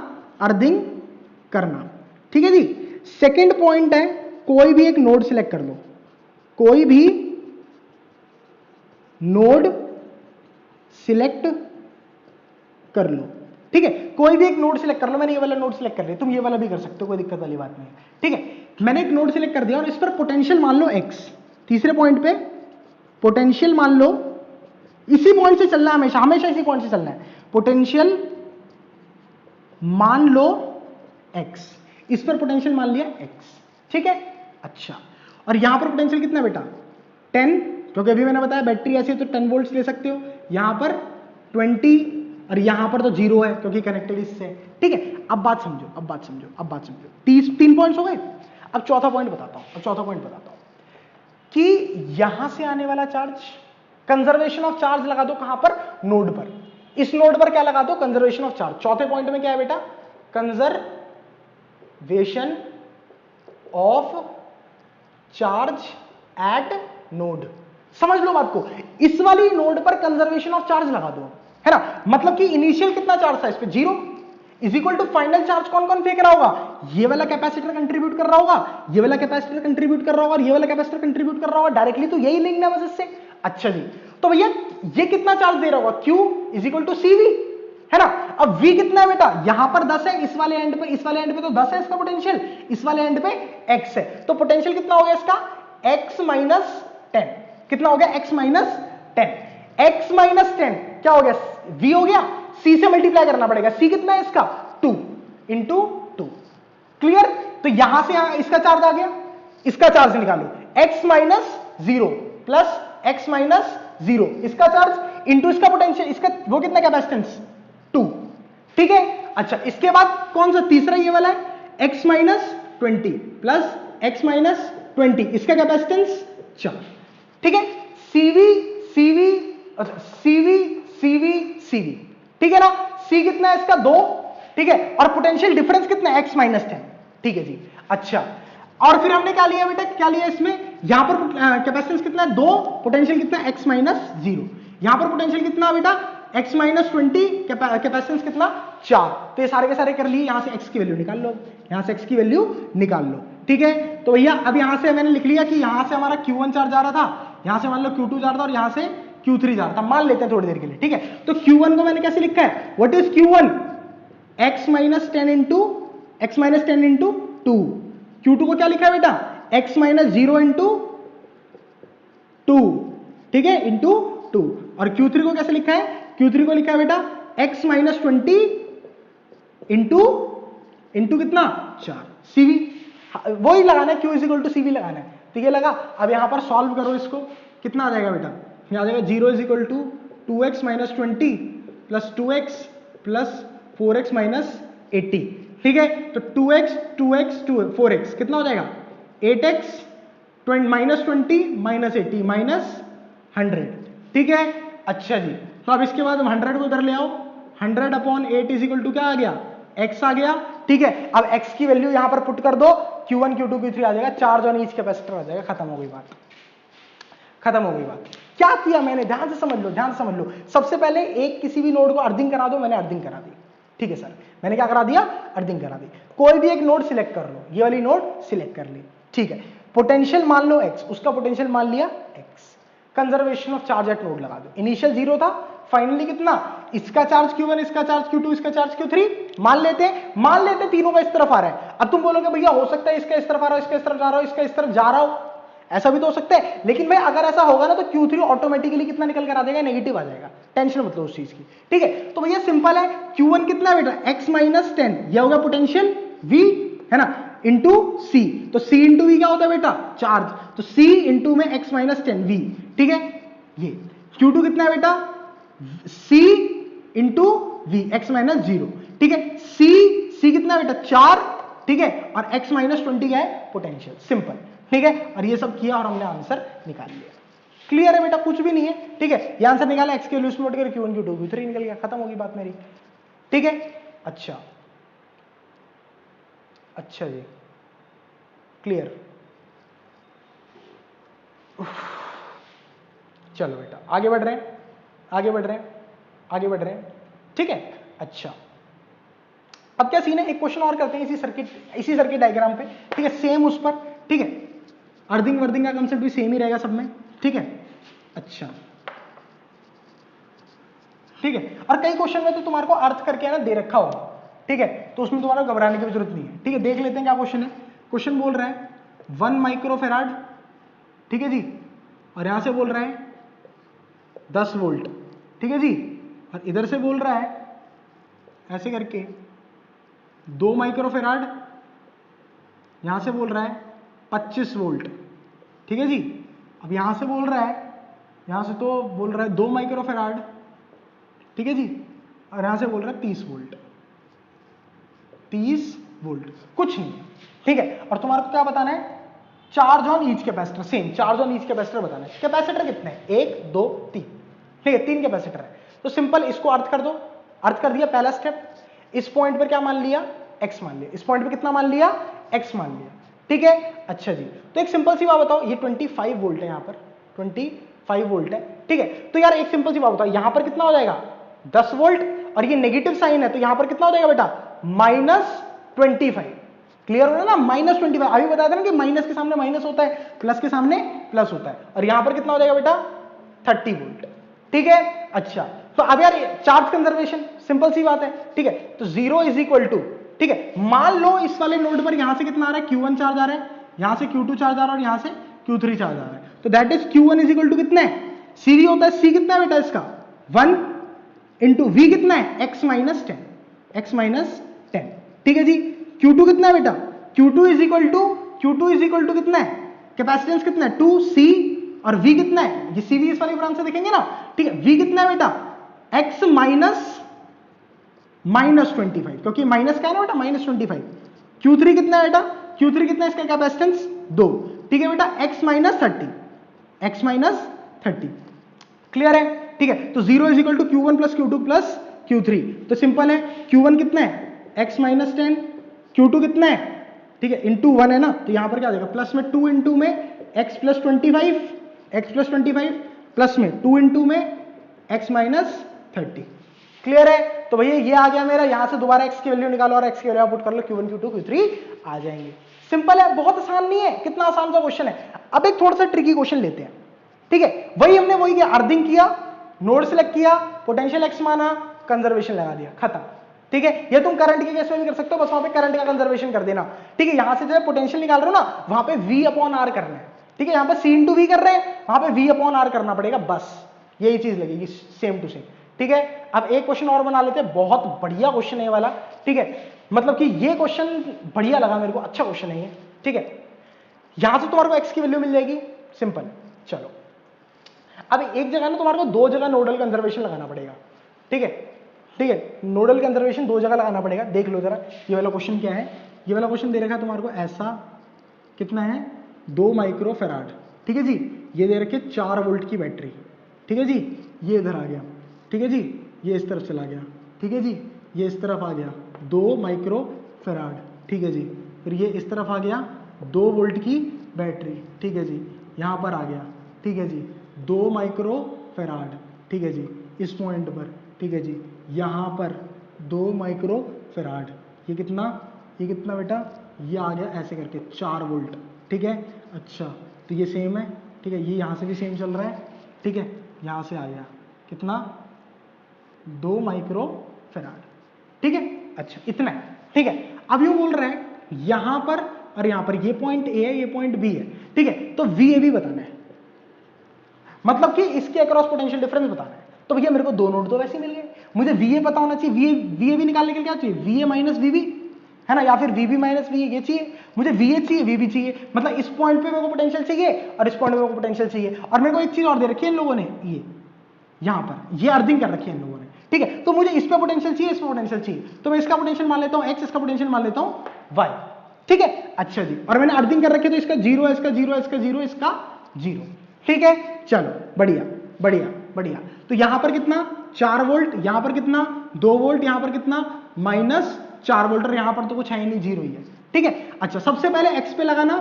अर्थिंग करना। ठीक है जी। सेकंड पॉइंट है, कोई भी एक नोड सिलेक्ट कर लो, कोई भी नोड सिलेक्ट कर लो। ठीक है, कोई भी एक नोड सिलेक्ट कर लो। मैंने ये वाला नोड सिलेक्ट कर लिया, तुम ये वाला भी कर सकते हो, कोई दिक्कत वाली बात नहीं है। ठीक है, मैंने एक नोड सिलेक्ट कर दिया और इस पर पोटेंशियल मान लो x। तीसरे पॉइंट पे पोटेंशियल मान लो, इसी पॉइंट से चलना है, हमेशा हमेशा इसी पॉइंट से चलना है। पोटेंशियल मान लो x, इस पर पोटेंशियल मान लिया x। ठीक है, अच्छा, और यहां पर पोटेंशियल कितना बेटा 10, क्योंकि अभी मैंने बताया बैटरी ऐसी है तो 10 वोल्ट ले सकते हो। यहां पर 20 और यहां पर तो 0 है क्योंकि कनेक्टेड इससे। ठीक है, अब बात समझो, अब बात समझो, अब बात समझो। 3 पॉइंट्स हो गए। अब चौथा पॉइंट बताता हूं, अब चौथा पॉइंट बताता हूं कि यहां से आने वाला चार्ज, कंजर्वेशन ऑफ चार्ज लगा दो कहां पर, नोड पर। इस नोड पर क्या लगा दो, कंजर्वेशन ऑफ चार्ज। चौथे पॉइंट में क्या है बेटा, conservation of charge at node. समझ लो बात को, इस वाली नोड पर कंजर्वेशन ऑफ चार्ज लगा दो, है ना। मतलब कि इनिशियल कितना चार्ज था इस पे, 0 is equal to final charge कौन कौन फेंक रहा होगा, ये वाला कैपेसिटर कंट्रीब्यूट कर रहा होगा, ये वाला कैपेसिटर कंट्रीब्यूट कर रहा होगा और ये वाला कैपेसिटर कंट्रीब्यूट कर रहा होगा। डायरेक्टली तो यही लिंक है बस इससे। अच्छा जी, तो भैया ये कितना चार्ज दे रहा होगा, Q is equal to CV, है ना। अब V कितना है बेटा, यहां पर 10 है, इस वाले एंड पे, इस वाले एंड पे तो 10 है इसका पोटेंशियल, इस वाले एंड पे X है, तो पोटेंशियल कितना हो गया इसका, X माइनस 10। कितना हो गया, X माइनस 10। X माइनस 10 क्या हो गया, V हो गया, C से मल्टीप्लाई करना पड़ेगा। C कितना है इसका, 2 इंटू 2। क्लियर। तो यहां से यहां इसका चार्ज आ गया, इसका चार्ज निकालो, x minus 0 plus x minus 0, इसका चार्ज इंटू इसका पोटेंशियल, इसका वो कितना कैपेसिटेंस 2। ठीक है, अच्छा, इसके बाद कौन सा तीसरा ये वाला है, x minus 20 plus x minus 20, इसका कैपेसिटेंस 4। ठीक है, CV CV, अच्छा CV CV CV, ठीक है ना। C कितना है इसका 2, ठीक है, और पोटेंशियल डिफरेंस कितना है, x माइनस 10। ठीक है जी, अच्छा, और फिर हमने क्या लिया बेटा, क्या लिया इसमें, यहां पर कैपेसिटेंस कितना है 2, पोटेंशियल कितना है x माइनस 0। यहां पर पोटेंशियल कितना बेटा x माइनस 20, कैपेसिटेंस कितना 4। तो ये सारे के सारे कर लिए, यहां से x की वैल्यू निकाल लो, यहां से x की वैल्यू निकाल लो। ठीक है, तो भैया अब यहां से मैंने लिख लिया कि यहां से हमारा Q1 चार्ज आ रहा था, यहां से मान लो Q2 जा रहा था और यहां से Q3 जा रहा था, मान लेते हैं थोड़ी देर के लिए। ठीक है, तो Q1 को मैंने कैसे लिखा है, what is Q1, x minus 10 into 2। Q2 को क्या लिखा है बेटा, x माइनस 0 इंटू 2, ठीक है, इंटू 2। और Q3 को कैसे लिखा है, Q3 को लिखा है बेटा x माइनस 20 इंटू कितना 4। CV वही लगाना है, Q is equal to CV लगाना है। ठीक है, लगा। अब यहां पर सॉल्व करो इसको, कितना आ जाएगा बेटा, यहां आ जाएगा 0 is equal to 2x minus 20 plus 2x plus 4x minus 80। ठीक है, तो 2x 4x कितना हो जाएगा 8x माइनस 20 माइनस 80 माइनस 100। ठीक है, अच्छा जी, तो अब इसके बाद हम 100 को इधर ले आओ, 100 अपॉन 8 इज इक्वल टू क्या आ गया, x आ गया। ठीक है, अब x की वैल्यू यहां पर पुट कर दो, Q1 Q2 Q3 आ जाएगा, चार्ज ऑन ईच कैपेसिटर आ जाएगा। खत्म हो गई बात, खत्म हो गई बात। क्या किया मैंने, ध्यान से समझ लो, ध्यान से समझ लो। सबसे पहले एक किसी भी नोड को अर्थिंग करा दो, मैंने अर्थिंग करा दी। ठीक है सर, मैंने क्या करा दिया, अर्थिंग करा दी। कोई भी एक नोड सिलेक्ट कर लो, ये वाली नोड सिलेक्ट कर ली। ठीक है, पोटेंशियल मान लो x, उसका पोटेंशियल मान लिया x। Conservation of charge at node लगा दो, इनिशियल 0 था, फाइनली कितना, इसका चार्ज Q1, इसका चार्ज Q2, इसका चार्ज Q3, मान लेते तीनों का इस तरफ आ रहा है। अब तुम बोलोगे भैया हो सकता है इसका इस तरफ आ रहा हो, इसका इस तरफ जा रहा हो, इसका इस तरफ जा रहा हो, ऐसा भी तो हो सकता है। लेकिन भाई अगर ऐसा होगा ना तो Q3 ऑटोमेटिकली कितना निकल कर आ जाएगा, नेगेटिव आ जाएगा। टेंशन मत लो उस चीज की। ठीक है, तो भैया सिंपल है, Q1 कितना है बेटा, x माइनस 10, यह होगा पोटेंशियल V, है ना, इंटू C। तो C इंटू V क्या होता है बेटा, चार्ज, तो C इंटू में x माइनस 10 V। ठीक है, ये Q2 कितना है बेटा, C into V, x minus 0। ठीक है, C कितना है बेटा 4। ठीक है, और x माइनस 20 क्या है, पोटेंशियल। सिंपल। ठीक है, और ये सब किया और हमने आंसर निकाल लिया। क्लियर है बेटा, कुछ भी नहीं है। ठीक है, ये आंसर निकाला, x के वैल्यू पुट करके Q1 Q2 Q3 निकल गया, खत्म होगी बात मेरी। ठीक है, अच्छा अच्छा जी, क्लियर। चलो बेटा आगे बढ़ रहे हैं, आगे बढ़ रहे हैं, आगे बढ़ रहे हैं। ठीक है, अच्छा अब क्या सीन है, एक क्वेश्चन और करते हैं इसी सर्किट डायग्राम पे, ठीक है, सेम उस पर, ठीक है, अर्थिंग वर्थिंग का कंसेप्ट भी सेम ही रहेगा सब में, ठीक है। अच्छा ठीक है, और कई क्वेश्चन में तो तुम्हारे को अर्थ करके ना दे रखा होगा, ठीक है, तो उसमें तुम्हारा घबराने की जरूरत नहीं है, ठीक है। देख लेते हैं क्या क्वेश्चन है। क्वेश्चन बोल रहा है 1 माइक्रोफेराड, ठीक है जी, और यहां से बोल रहा है 10 वोल्ट, ठीक है जी, और इधर से बोल रहा है ऐसे करके 2 माइक्रोफेराड, यहां से बोल रहा है 25 वोल्ट, ठीक है जी। अब यहां से बोल रहा है, यहां से तो बोल रहा है 2 माइक्रोफेराड, ठीक है जी, और यहां से बोल रहा है 30 वोल्ट, 30 वोल्ट, कुछ नहीं, ठीक है। और तुम्हारे को क्या बताना है, charge on each capacitor, same charge on each capacitor बताना है। कैपेसिटर कितने हैं, 1 2 3, ठीक है, 3 कैपेसिटर है। तो सिंपल इसको अर्थ कर दो, अर्थ कर दिया, पहला स्टेप। इस पॉइंट पर क्या मान लिया, x मान लिया, इस पॉइंट पर कितना मान लिया, x मान लिया, ठीक है। अच्छा जी, तो एक सिंपल सी बात बताओ, ये 25 वोल्ट है, यहां पर 25 वोल्ट है, ठीक है। तो यार एक सिंपल सी बात बताओ, यहां पर कितना हो जाएगा 10 वोल्ट, और ये नेगेटिव साइन है तो यहां पर कितना हो जाएगा बेटा -25, क्लियर हो रहा है ना, -25। अभी बताया था ना कि माइनस के सामने माइनस होता है, प्लस के सामने प्लस होता है, और यहां पर कितना हो जाएगा बेटा 30 वोल्ट, ठीक है। अच्छा, तो अब यार चार्ज कंजर्वेशन सिंपल सी बात है, ठीक है, तो 0 इज इक्वल टू, ठीक है, मान लो इस वाले नोड पर यहां से कितना आ रहा है, Q1 चार्ज आ रहा है, यहां से Q2 चार्ज आ रहा है, और यहां से Q3 चार्ज आ रहा है, तो that is Q1 is equal to कितना है, CV होता है, C कितना है बेटा इसका 1 इंटू V कितना है x माइनस 10, ठीक है जी। Q2 कितना है बेटा, Q2 इज इक्वल टू कितना है, कैपेसिटेंस कितना है 2C, और V कितना है, ये CV इस वाले ब्रांच से देखेंगे ना, ठीक है, V कितना है बेटा x -25, क्योंकि माइनस क्या है ना बेटा -25। Q3 कितना है बेटा, Q3 कितना है इसका कैपेसिटेंस 2, ठीक है बेटा, x -30, क्लियर है, ठीक है। तो 0 is equal to Q1 plus Q2 plus Q3, तो सिंपल है, Q1 कितना है x -10, Q2 कितना है, ठीक है, इंटू 1 है ना, तो यहां पर क्या आ जाएगा, प्लस में 2 इंटू में x प्लस 25, प्लस में 2 इंटू में x -30, क्लियर है। तो भैया ये आ गया मेरा, यहां से दोबारा x की वैल्यू निकालो और x की वैल्यू पुट कर लो, Q1 Q2 Q3 आ जाएंगे। सिंपल है, बहुत आसान नहीं है, कितना आसान सा क्वेश्चन है। अब एक थोड़ा सा ट्रिकी क्वेश्चन लेते हैं, ठीक है, वही किया, अर्थिंग किया, नोड सेलेक्ट किया, पोटेंशियल x माना, कंजर्वेशन लगा दिया, खत्म, ठीक है। ये तुम करंट के केस में भी कर सकते हो, बस वहां पे करंट का कंजर्वेशन कर देना, ठीक है। यहां से जो है पोटेंशियल निकाल रहे हो ना, वहां पे V/R करना है, ठीक है, यहां पे C/V कर रहे हैं, वहां पे V/R करना पड़ेगा, बस यही चीज लगेगी, सेम टू सेम, ठीक है। अब एक क्वेश्चन और बना लेते हैं, बहुत बढ़िया क्वेश्चन है ये वाला, ठीक है, मतलब कि ये क्वेश्चन बढ़िया लगा मेरे को, अच्छा क्वेश्चन है ये, ठीक है। यहां से तुम्हारे को x की वैल्यू मिल जाएगी, सिंपल। चलो, अब एक जगह ना तुम्हारे को दो जगह नोडल कंजर्वेशन लगाना पड़ेगा, ठीक है, नोडल कंजर्वेशन 2 जगह लगाना पड़ेगा। देख लो जरा, ये वाला क्वेश्चन क्या है, ये वाला क्वेश्चन दे रखा है तुम्हारे को ऐसा, कितना है 2 माइक्रोफेराड, ठीक है जी, ये दे रखे 4 वोल्ट की बैटरी, ठीक है जी, ये इधर आ गया, ठीक है जी, ये इस तरफ चला गया, ठीक है जी, ये इस तरफ आ गया 2 माइक्रोफेराड, ठीक है जी, फिर ये इस तरफ आ गया 2 वोल्ट की बैटरी, ठीक है जी, यहां पर आ गया, ठीक है जी, 2 माइक्रोफेराड, ठीक है जी, इस पॉइंट पर, ठीक है जी, यहां पर 2 माइक्रोफेराड, ये कितना बेटा, ये आ गया ऐसे करके 4 वोल्ट, ठीक है। अच्छा, तो ये सेम है, ठीक है, ये यहां से भी सेम चल रहा है, ठीक है, यहां से आ गया कितना 2 माइक्रोफेराड, ठीक है। अच्छा, इतना है, ठीक है। अब यूं बोल रहे हैं यहां पर और यहां पर, ये पॉइंट ए है, ये पॉइंट बी है, ठीक है, तो VAB बताना है, मतलब कि इसके अक्रॉस पोटेंशियल डिफरेंस बताना है। तो भैया मेरे को दो नोड तो वैसे ही मिल गए, मुझे VA पता होना चाहिए, VAB निकालने के लिए क्या चाहिए, VA माइनस VB है ना, या फिर VB माइनस VA, ये चाहिए मुझे, VA चाहिए VB चाहिए, मतलब इस पॉइंट पे मेरे को पोटेंशियल चाहिए और इस पॉइंट पे मेरे को पोटेंशियल चाहिए। और मेरे को एक चीज और दे रखी है इन लोगों ने, ये यहां पर ये अर्थिंग कर रखी है इन लोगों ने, ठीक है। तो मुझे इस पे पोटेंशियल चाहिए, इस पे पोटेंशियल चाहिए, तो मैं इसका पोटेंशियल मान लेता हूं x, इसका पोटेंशियल मान लेता हूं y, ठीक है। अच्छा जी, और मैंने अर्थिंग कर रखी है, तो इसका 0 है, इसका 0 है, इसका 0 है, इसका 0, ठीक है। चलो, बढ़िया बढ़िया बढ़िया। तो यहां पर कितना 4 वोल्ट, यहां पर कितना 2 वोल्ट, यहां पर कितना -4 वोल्ट, और यहां पर तो कुछ है ही नहीं, 0 ही है, ठीक है। अच्छा, सबसे पहले x पे लगाना,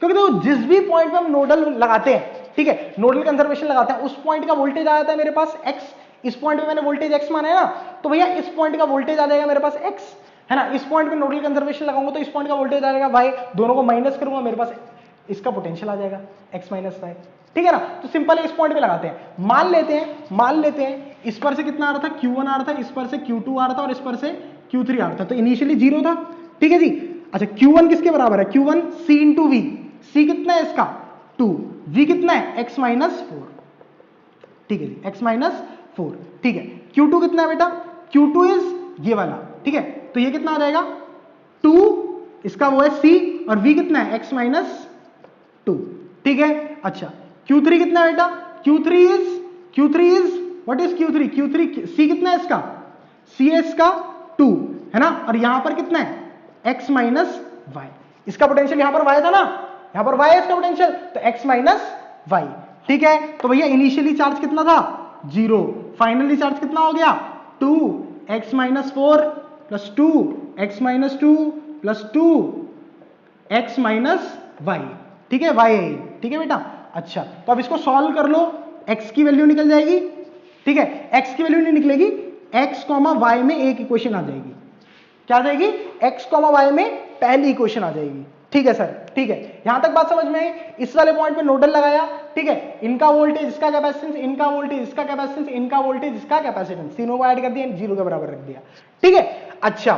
क्योंकि तो जिस भी पॉइंट पे हम नोडल लगाते हैं, ठीक है, नोडल कंजर्वेशन लगाते हैं, उस पॉइंट का वोल्टेज आ जाता है मेरे पास x, इस पॉइंट पे मैंने वोल्टेज x माना है ना, तो भैया इस पॉइंट का वोल्टेज आ जाएगा मेरे पास x, है ना। इस पॉइंट पे नोडल कंजर्वेशन लगाऊंगा तो इस पॉइंट का वोल्टेज आ जाएगा वाई, दोनों को माइनस करूंगा मेरे पास इसका पोटेंशियल आ जाएगा x माइनस वाई, ठीक है ना। तो सिंपल है, इस पॉइंट पे लगाते हैं, मान लेते हैं इस पर से कितना आ रहा था Q1 आ रहा था, इस पर से Q2 आ रहा था और इस पर से Q3 आ रहा था, तो इनिशियली 0 था, ठीक है जी। अच्छा Q1 किसके बराबर है, Q1 C into we, C कितना है इसका 2, V कितना है x माइनस 4, ठीक है जी, x माइनस 4, ठीक है। Q2 कितना है बेटा, Q2 इज ये वाला, ठीक है, तो ये कितना आ जाएगा 2, इसका वो है C, और V कितना है x माइनस 2, ठीक है। अच्छा Q3 कितना है बेटा, Q3 is what is Q3, C कितना है इसका, C है इसका 2, है ना, और यहां पर कितना है x माइनस वाई, इसका पोटेंशियल यहां पर y था ना, यहां पर y है इसका पोटेंशियल, तो x माइनस वाई, ठीक है। तो भैया इनिशियली चार्ज कितना था 0, फाइनली चार्ज कितना हो गया 2, x minus 4 plus 2, x minus 2 plus 2, x minus y, ठीक है, y है, ठीक है बेटा। अच्छा तो अब इसको सॉल्व कर लो, x की वैल्यू निकल जाएगी, ठीक है, x की वैल्यू नहीं निकलेगी, x कॉमा y में एक इक्वेशन आ जाएगी, क्या आ जाएगी, x कॉमा y में पहली इक्वेशन आ जाएगी, ठीक है सर, ठीक है, यहां तक बात समझ में आई। इस वाले पॉइंट पे नोडल लगाया, ठीक है, इनका वोल्टेज इसका कैपेसिटेंस, इनका वोल्टेज इसका कैपेसिटेंस, इनका वोल्टेज इसका कैपेसिटेंस, तीनों को ऐड कर दिया, 0 के बराबर रख दिया, ठीक है। अच्छा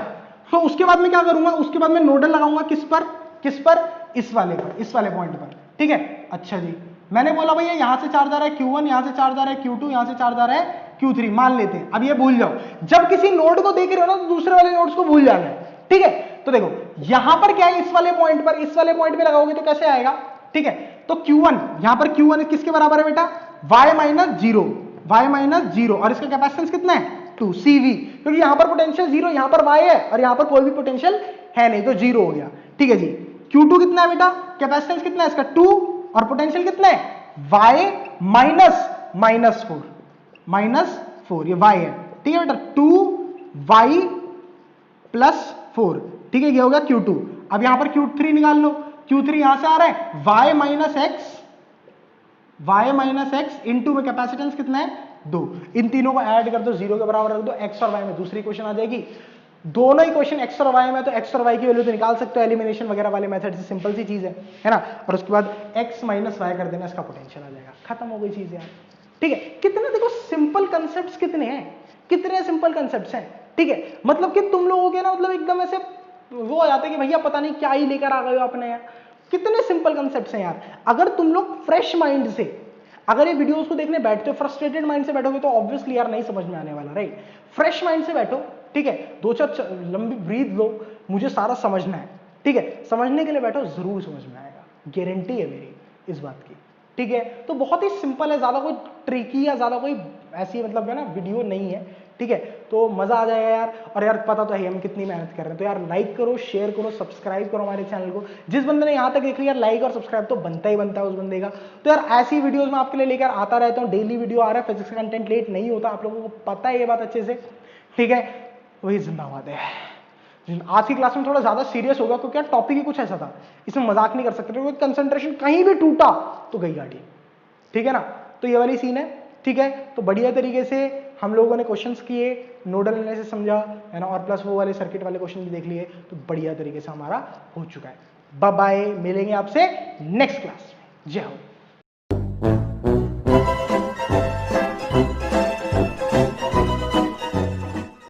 तो उसके बाद में क्या करूंगा, उसके बाद में नोडल लगाऊंगा किस पर, इस वाले पॉइंट पर, ठीक है। अच्छा जी, मैंने बोला भैया यहां से चार्ज आ रहा है Q1, यहां से चार्ज आ रहा है Q2, यहां से चार्ज आ रहा है Q3, मान लेते हैं। अब ये भूल जाओ, जब किसी नोड को देख रहे हो ना तो दूसरे वाले नोड्स को भूल जाना है, ठीक है। तो देखो यहां पर क्या है, इस वाले पॉइंट पे लगाओगे तो कैसे आएगा, ठीक है। तो Q1, यहां पर Q1 किसके बराबर है बेटा, y माइनस 0, और इसका कैपेसिटेंस कितना है 2 CV, क्योंकि यहां पर पोटेंशियल 0, यहां पर y है और यहां पर कोई भी पोटेंशियल है नहीं, तो 0 हो गया, ठीक है जी। Q2 कितना है बेटा, कैपेसिटेंस कितना है इसका 2, और पोटेंशियल कितना है y माइनस 4, ये y है, ठीक है बेटा, 2y प्लस 4, ठीक है, ये हो गया Q2। अब यहां पर Q3 निकाल लो, Q3 यहां से आ रहा है y माइनस x इंटू में कैपेसिटेंस कितना है 2, इन तीनों को ऐड कर दो, 0 के बराबर रख दो, x और y में दूसरी इक्वेशन आ जाएगी। दोनों इक्वेशन x और y में, तो x और y की वैल्यू तो निकाल सकते हो एलिमिनेशन वगैरह वाले मेथड से, सिंपल सी चीज है ना। और उसके बाद x माइनस वाई कर देना, इसका पोटेंशियल आ जाएगा, खत्म हो गई चीज यार, ठीक है। कितने देखो सिंपल कंसेप्ट्स कितने हैं, कितने सिंपल कंसेप्ट्स हैं, ठीक है। मतलब कि तुम लोगों के ना मतलब एकदम ऐसे वो हो जाता है कि भैया पता नहीं क्या ही लेकर आ गए हो अपने यार, कितने सिंपल कंसेप्ट्स हैं यार। अगर तुम लोग फ्रेश माइंड से अगर ये वीडियोस को देखने बैठते हो, फ्रस्ट्रेटेड माइंड से बैठोगे तो ऑब्वियसली यार नहीं समझ में आने वाला, राइट। फ्रेश माइंड से बैठो, ठीक है, 2-4 लंबी ब्रीथ लो, मुझे सारा समझना है, ठीक है, समझने के लिए बैठो, जरूर समझ में आएगा, गारंटी है मेरी इस बात की, ठीक है। तो बहुत ही सिंपल है, ज्यादा कोई ट्रिकी या ज्यादा कोई ऐसी मतलब है ना वीडियो नहीं है, ठीक है। तो मजा आ जाएगा यार, और यार पता तो है हम कितनी मेहनत कर रहे हैं, तो यार लाइक करो, शेयर करो, सब्सक्राइब करो हमारे चैनल को। जिस बंदे ने यहां तक देख लिया, लाइक और सब्सक्राइब तो बनता ही बनता है उस बंदे का। तो यार ऐसी वीडियोस मैं आपके लिए लेकर आता रहता हूँ, डेली वीडियो आ रहा है, फिजिक्स कंटेंट लेट नहीं होता, आप लोगों को पता है ये बात अच्छे से, ठीक है। वही जिंदाबाद है। आज की क्लास में थोड़ा ज्यादा सीरियस होगा क्योंकि यार टॉपिक ही कुछ ऐसा था, इसमें मजाक नहीं कर सकते, क्योंकि कंसंट्रेशन कहीं भी टूटा तो गई गाड़ी, ठीक है ना। तो ये वाली सीन है, ठीक है। तो बढ़िया तरीके से हम लोगों ने क्वेश्चंस किए, नोडल एनालिसिस समझा, है ना, और प्लस वो वाले सर्किट वाले क्वेश्चन भी देख लिए, तो बढ़िया तरीके से हमारा हो चुका है। बाय बाय, मिलेंगे आपसे नेक्स्ट क्लास में, जय हो।